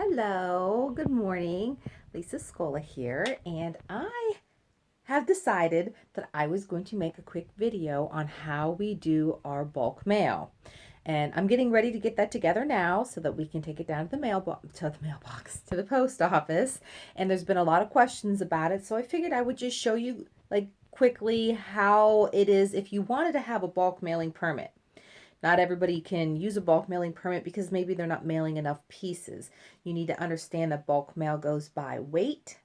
Hello, good morning. Lisa Scola here, and I have decided that I was going to make a quick video on how we do our bulk mail. And I'm getting ready to get that together now so that we can take it down to the mailbox, to the post office. And there's been a lot of questions about it, so I figured I would just show you like quickly how it is if you wanted to have a bulk mailing permit. Not everybody can use a bulk mailing permit because maybe they're not mailing enough pieces. You need to understand that bulk mail goes by weight,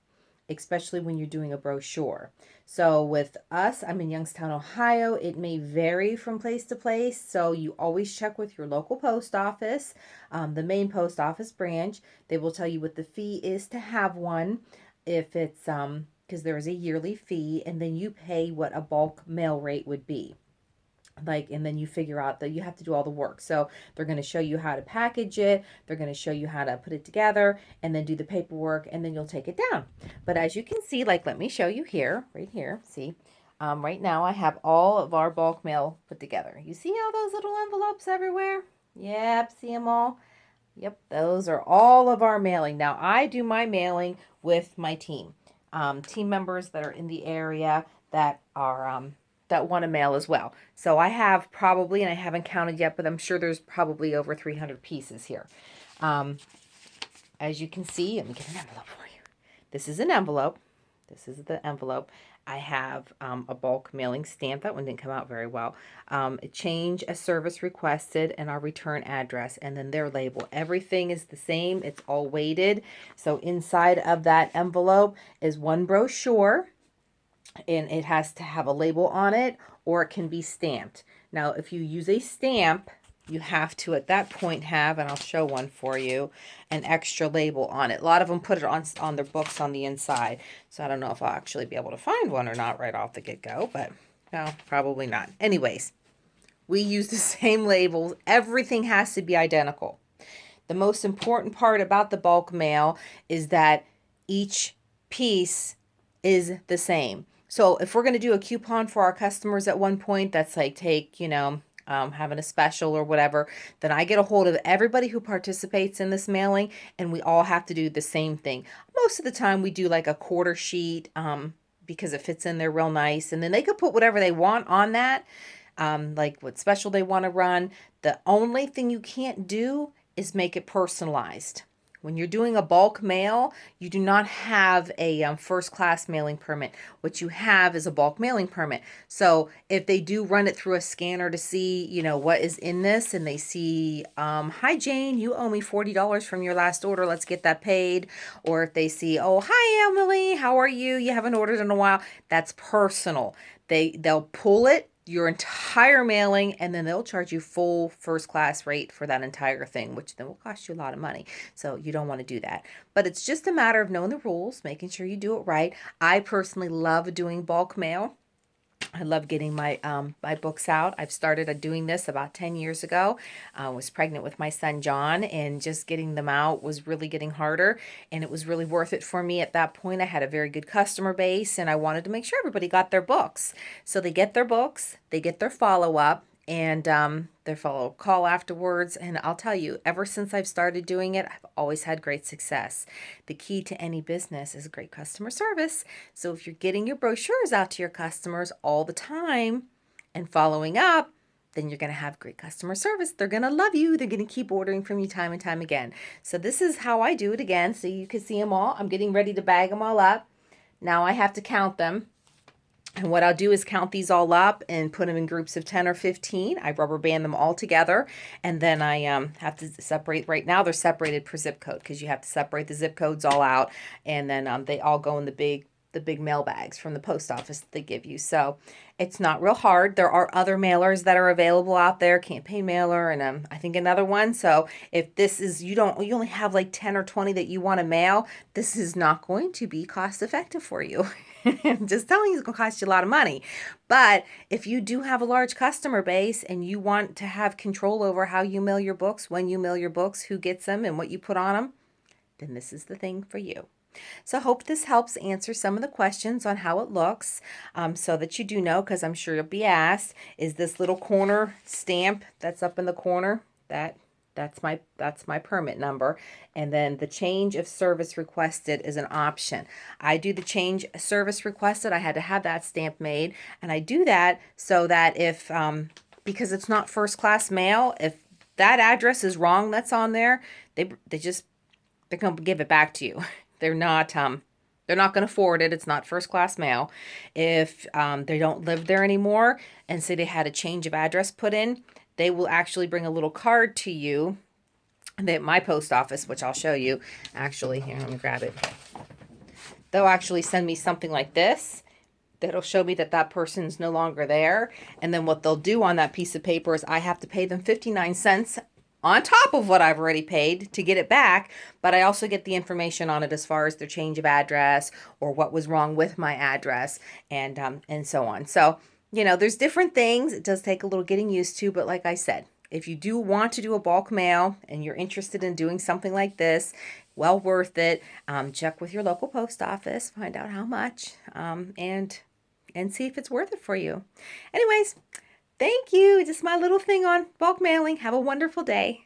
especially when you're doing a brochure. So with us, I'm in Youngstown, Ohio. It may vary from place to place. So you always check with your local post office, the main post office branch. They will tell you what the fee is to have one. If it's because there is a yearly fee, and then you pay what a bulk mail rate would be and then you figure out that you have to do all the work. So they're going to show you how to package it, they're going to show you how to put it together, and then do the paperwork, and then you'll take it down. But as you can see, let me show you here, right here. See, right now I have all of our bulk mail put together. You see all those little envelopes everywhere? Yep, see them all. Yep, those are all of our mailing. Now I do my mailing with my team members that are in the area that want to mail as well. So I have probably, and I haven't counted yet, but I'm sure there's probably over 300 pieces here. Um, as you can see, let me get an envelope for you. This is an envelope. This is the envelope. I have a bulk mailing stamp. That one didn't come out very well. A change a service requested and our return address, and then their label. Everything is the same. It's all weighted. So inside of that envelope is one brochure, and it has to have a label on it, or it can be stamped. Now, if you use a stamp, you have to at that point have, and I'll show one for you, an extra label on it. A lot of them put it on their books on the inside, so I don't know if I'll actually be able to find one or not right off the get-go, but no, probably not. Anyways, we use the same labels. Everything has to be identical. The most important part about the bulk mail is that each piece is the same. So if we're going to do a coupon for our customers at one point, that's like having a special or whatever, then I get a hold of everybody who participates in this mailing, and we all have to do the same thing. Most of the time we do like a quarter sheet, because it fits in there real nice, and then they could put whatever they want on that, like what special they want to run. The only thing you can't do is make it personalized. When you're doing a bulk mail, you do not have a first class mailing permit. What you have is a bulk mailing permit. So if they do run it through a scanner to see, what is in this, and they see, hi Jane, you owe me $40 from your last order. Let's get that paid. Or if they see, oh, hi Emily, how are you? You haven't ordered in a while. That's personal. They'll pull it, your entire mailing, and then they'll charge you full first class rate for that entire thing, which then will cost you a lot of money. So you don't want to do that. But it's just a matter of knowing the rules, making sure you do it right. I personally love doing bulk mail. I love getting my books out. I've started doing this about 10 years ago. I was pregnant with my son John, and just getting them out was really getting harder, and it was really worth it for me at that point. I had a very good customer base, and I wanted to make sure everybody got their books. So they get their books, they get their follow-up, and their follow call afterwards. And I'll tell you, ever since I've started doing it, I've always had great success. The key to any business is great customer service. So if you're getting your brochures out to your customers all the time and following up, then you're going to have great customer service. They're going to love you. They're going to keep ordering from you time and time again. So this is how I do it again. So you can see them all. I'm getting ready to bag them all up. Now I have to count them. And what I'll do is count these all up and put them in groups of 10 or 15. I rubber band them all together. And then I have to separate. Right now they're separated per zip code, because you have to separate the zip codes all out. And then they all go in the big mail bags from the post office that they give you. So it's not real hard. There are other mailers that are available out there, Campaign Mailer, and I think another one. So if this is, you only have like 10 or 20 that you want to mail, this is not going to be cost effective for you. I'm just telling you, it's going to cost you a lot of money. But if you do have a large customer base and you want to have control over how you mail your books, when you mail your books, who gets them, and what you put on them, then this is the thing for you. So I hope this helps answer some of the questions on how it looks, so that you do know, because I'm sure you'll be asked, is this little corner stamp that's up in the corner, that That's my permit number. And then the change of service requested is an option. I do the change service requested. I had to have that stamp made, and I do that so that if because it's not first class mail, if that address is wrong that's on there, they're going to give it back to you. They're not going to forward it. It's not first class mail. If they don't live there anymore and say they had a change of address put in, they will actually bring a little card to you. That my post office, which I'll show you. Actually, here, let me grab it. They'll actually send me something like this. That'll show me that that person's no longer there. And then what they'll do on that piece of paper is I have to pay them 59 cents on top of what I've already paid to get it back, but I also get the information on it as far as their change of address or what was wrong with my address and so on. So, you know, there's different things. It does take a little getting used to, but like I said, if you do want to do a bulk mail and you're interested in doing something like this, well worth it. Check with your local post office, find out how much, and see if it's worth it for you. Anyways, thank you. Just my little thing on bulk mailing. Have a wonderful day.